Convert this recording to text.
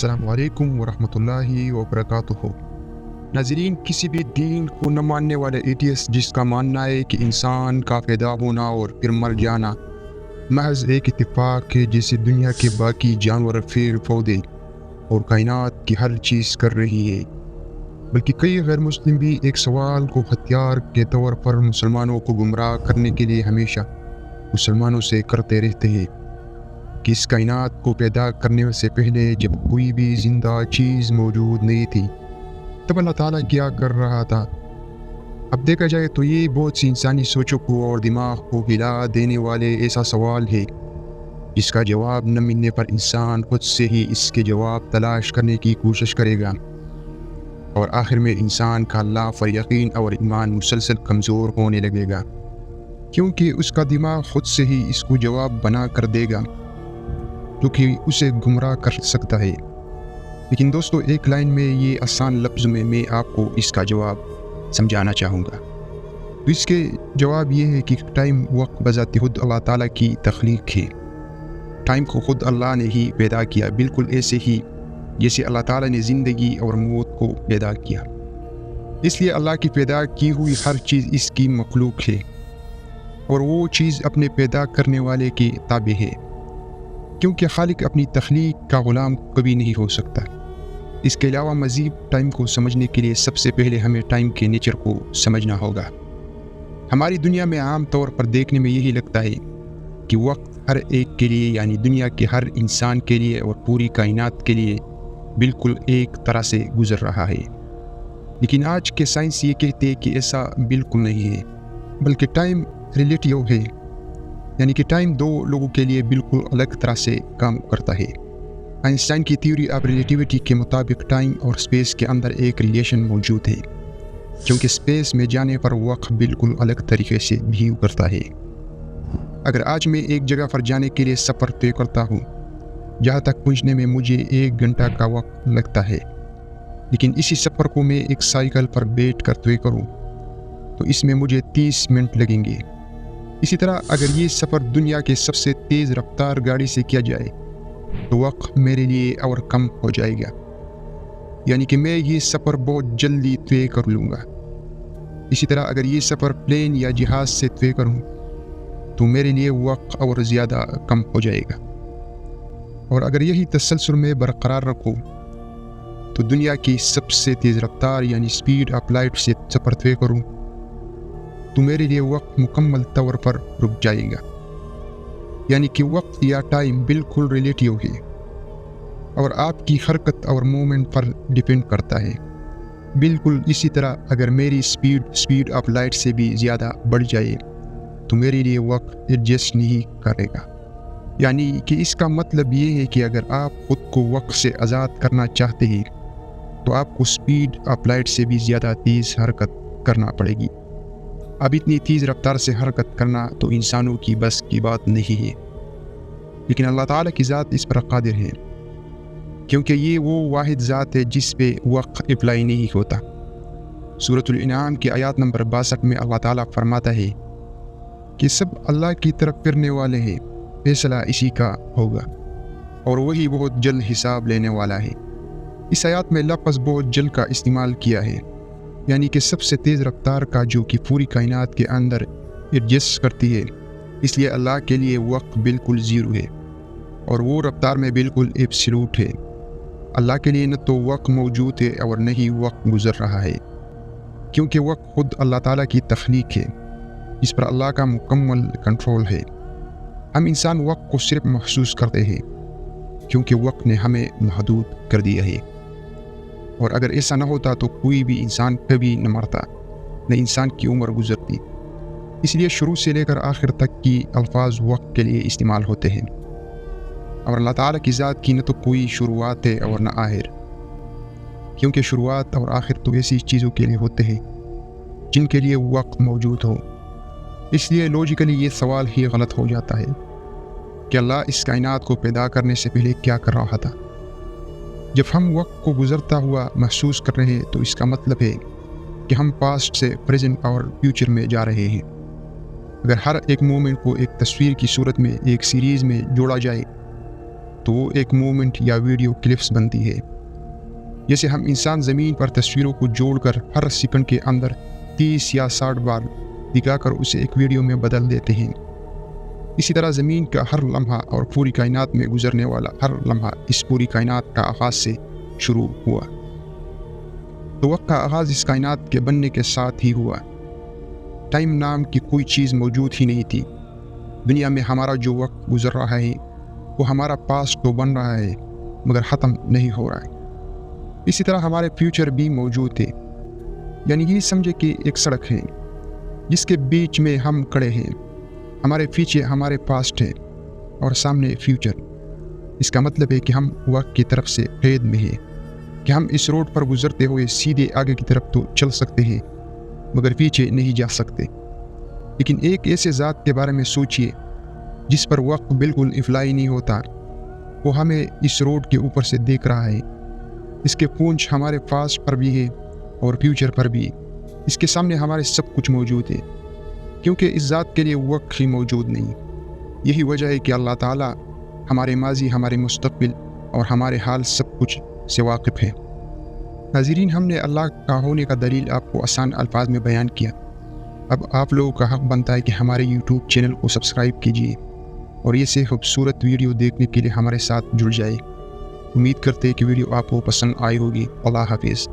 السلام علیکم ورحمۃ اللہ وبرکاتہ۔ ناظرین، کسی بھی دین کو نہ ماننے والے ایٹیسٹ جس کا ماننا ہے کہ انسان کا پیدا ہونا اور پھر مر جانا محض ایک اتفاق ہے جسے دنیا کے باقی جانور، پیڑ پودے اور کائنات کی ہر چیز کر رہی ہے، بلکہ کئی غیر مسلم بھی ایک سوال کو ہتھیار کے طور پر مسلمانوں کو گمراہ کرنے کے لیے ہمیشہ مسلمانوں سے کرتے رہتے ہیں کہ اس کائنات کو پیدا کرنے سے پہلے جب کوئی بھی زندہ چیز موجود نہیں تھی تب اللہ تعالیٰ کیا کر رہا تھا۔ اب دیکھا جائے تو یہ بہت سی انسانی سوچوں کو اور دماغ کو ہلا دینے والے ایسا سوال ہے جس کا جواب نہ ملنے پر انسان خود سے ہی اس کے جواب تلاش کرنے کی کوشش کرے گا، اور آخر میں انسان کا اللہ پر یقین اور ایمان مسلسل کمزور ہونے لگے گا، کیونکہ اس کا دماغ خود سے ہی اس کو جواب بنا کر دے گا جو کہ اسے گمراہ کر سکتا ہے۔ لیکن دوستو، ایک لائن میں یہ آسان لفظ میں آپ کو اس کا جواب سمجھانا چاہوں گا۔ تو اس کے جواب یہ ہے کہ ٹائم وقت بذات خود اللہ تعالیٰ کی تخلیق ہے۔ ٹائم کو خود اللہ نے ہی پیدا کیا، بالکل ایسے ہی جیسے اللہ تعالیٰ نے زندگی اور موت کو پیدا کیا۔ اس لیے اللہ کی پیدا کی ہوئی ہر چیز اس کی مخلوق ہے، اور وہ چیز اپنے پیدا کرنے والے کے تابع ہے، کیونکہ خالق اپنی تخلیق کا غلام کبھی نہیں ہو سکتا۔ اس کے علاوہ مزید ٹائم کو سمجھنے کے لیے سب سے پہلے ہمیں ٹائم کے نیچر کو سمجھنا ہوگا۔ ہماری دنیا میں عام طور پر دیکھنے میں یہی لگتا ہے کہ وقت ہر ایک کے لیے، یعنی دنیا کے ہر انسان کے لیے اور پوری کائنات کے لیے بالکل ایک طرح سے گزر رہا ہے، لیکن آج کے سائنس یہ کہتے ہیں کہ ایسا بالکل نہیں ہے، بلکہ ٹائم ریلیٹیو ہے، یعنی کہ ٹائم دو لوگوں کے لیے بالکل الگ طرح سے کام کرتا ہے۔ آئنسٹائن کی تھیوری آف ریلیٹیوٹی کے مطابق ٹائم اور اسپیس کے اندر ایک ریلیشن موجود ہے، کیونکہ اسپیس میں جانے پر وقت بالکل الگ طریقے سے بہیو کرتا ہے۔ اگر آج میں ایک جگہ پر جانے کے لیے سفر طے کرتا ہوں جہاں تک پہنچنے میں مجھے 1 گھنٹہ کا وقت لگتا ہے، لیکن اسی سفر کو میں ایک سائیکل پر بیٹھ کر طے کروں تو اس میں مجھے 30 منٹ لگیں گے۔ اسی طرح اگر یہ سفر دنیا کے سب سے تیز رفتار گاڑی سے کیا جائے تو وقت میرے لیے اور کم ہو جائے گا، یعنی کہ میں یہ سفر بہت جلدی طے کر لوں گا۔ اسی طرح اگر یہ سفر پلین یا جہاز سے طے کروں تو میرے لیے وقت اور زیادہ کم ہو جائے گا، اور اگر یہی تسلسل میں برقرار رکھوں تو دنیا کی سب سے تیز رفتار یعنی اسپیڈ آف لائٹ سے سفر طے کروں تو میرے لیے وقت مکمل طور پر رک جائے گا، یعنی کہ وقت یا ٹائم بالکل ریلیٹیو ہے اور آپ کی حرکت اور موومنٹ پر ڈیپینڈ کرتا ہے۔ بالکل اسی طرح اگر میری اسپیڈ آف لائٹ سے بھی زیادہ بڑھ جائے تو میرے لیے وقت ایڈجسٹ نہیں کرے گا، یعنی کہ اس کا مطلب یہ ہے کہ اگر آپ خود کو وقت سے آزاد کرنا چاہتے ہیں تو آپ کو اسپیڈ آف لائٹ سے بھی زیادہ تیز حرکت کرنا پڑے گی۔ اب اتنی تیز رفتار سے حرکت کرنا تو انسانوں کی بس کی بات نہیں ہے، لیکن اللہ تعالیٰ کی ذات اس پر قادر ہے، کیونکہ یہ وہ واحد ذات ہے جس پہ وقت اپلائی نہیں ہوتا۔ سورۃ الانعام کی آیات نمبر 62 میں اللہ تعالیٰ فرماتا ہے کہ سب اللہ کی طرف پھرنے والے ہیں، فیصلہ اسی کا ہوگا اور وہی بہت جلد حساب لینے والا ہے۔ اس آیات میں لفظ بہت جلد کا استعمال کیا ہے، یعنی کہ سب سے تیز رفتار کا جو کہ پوری کائنات کے اندر ایڈجسٹ کرتی ہے۔ اس لیے اللہ کے لیے وقت بالکل زیرو ہے اور وہ رفتار میں بالکل ایبسلوٹ ہے۔ اللہ کے لیے نہ تو وقت موجود ہے اور نہ ہی وقت گزر رہا ہے، کیونکہ وقت خود اللہ تعالیٰ کی تخلیق ہے، اس پر اللہ کا مکمل کنٹرول ہے۔ ہم انسان وقت کو صرف محسوس کرتے ہیں کیونکہ وقت نے ہمیں محدود کر دیا ہے، اور اگر ایسا نہ ہوتا تو کوئی بھی انسان کبھی نہ مرتا، نہ انسان کی عمر گزرتی۔ اس لیے شروع سے لے کر آخر تک کی الفاظ وقت کے لیے استعمال ہوتے ہیں، اور اللہ تعالیٰ کی ذات کی نہ تو کوئی شروعات ہے اور نہ آخر، کیونکہ شروعات اور آخر تو ایسی چیزوں کے لیے ہوتے ہیں جن کے لیے وقت موجود ہو۔ اس لیے لوجیکلی یہ سوال ہی غلط ہو جاتا ہے کہ اللہ اس کائنات کو پیدا کرنے سے پہلے کیا کر رہا تھا۔ جب ہم وقت کو گزرتا ہوا محسوس کر رہے ہیں تو اس کا مطلب ہے کہ ہم پاسٹ سے پریزنٹ اور فیوچر میں جا رہے ہیں۔ اگر ہر ایک مومنٹ کو ایک تصویر کی صورت میں ایک سیریز میں جوڑا جائے تو وہ ایک مومنٹ یا ویڈیو کلپس بنتی ہے۔ جیسے ہم انسان زمین پر تصویروں کو جوڑ کر ہر سیکنڈ کے اندر 30 یا 60 بار دکھا کر اسے ایک ویڈیو میں بدل دیتے ہیں، اسی طرح زمین کا ہر لمحہ اور پوری کائنات میں گزرنے والا ہر لمحہ اس پوری کائنات کا آغاز سے شروع ہوا۔ تو وقت کا آغاز اس کائنات کے بننے کے ساتھ ہی ہوا۔ ٹائم نام کی کوئی چیز موجود ہی نہیں تھی۔ دنیا میں ہمارا جو وقت گزر رہا ہے وہ ہمارا پاسٹ تو بن رہا ہے مگر ختم نہیں ہو رہا ہے۔ اسی طرح ہمارے فیوچر بھی موجود ہے، یعنی یہ سمجھے کہ ایک سڑک ہے جس کے بیچ میں ہم کھڑے ہیں، ہمارے پیچھے ہمارے پاسٹ ہے اور سامنے فیوچر۔ اس کا مطلب ہے کہ ہم وقت کی طرف سے قید میں ہیں، کہ ہم اس روڈ پر گزرتے ہوئے سیدھے آگے کی طرف تو چل سکتے ہیں مگر پیچھے نہیں جا سکتے۔ لیکن ایک ایسے ذات کے بارے میں سوچئے جس پر وقت بالکل افلائی نہیں ہوتا، وہ ہمیں اس روڈ کے اوپر سے دیکھ رہا ہے، اس کے پونچھ ہمارے پاسٹ پر بھی ہے اور فیوچر پر بھی، اس کے سامنے ہمارے سب کچھ موجود ہے، کیونکہ اس ذات کے لیے وقت ہی موجود نہیں۔ یہی وجہ ہے کہ اللہ تعالیٰ ہمارے ماضی، ہمارے مستقبل اور ہمارے حال سب کچھ سے واقف ہے۔ ناظرین، ہم نے اللہ کا ہونے کا دلیل آپ کو آسان الفاظ میں بیان کیا۔ اب آپ لوگوں کا حق بنتا ہے کہ ہمارے یوٹیوب چینل کو سبسکرائب کیجیے اور یہ سے خوبصورت ویڈیو دیکھنے کے لیے ہمارے ساتھ جڑ جائے۔ امید کرتے ہیں کہ ویڈیو آپ کو پسند آئی ہوگی۔ اللہ حافظ۔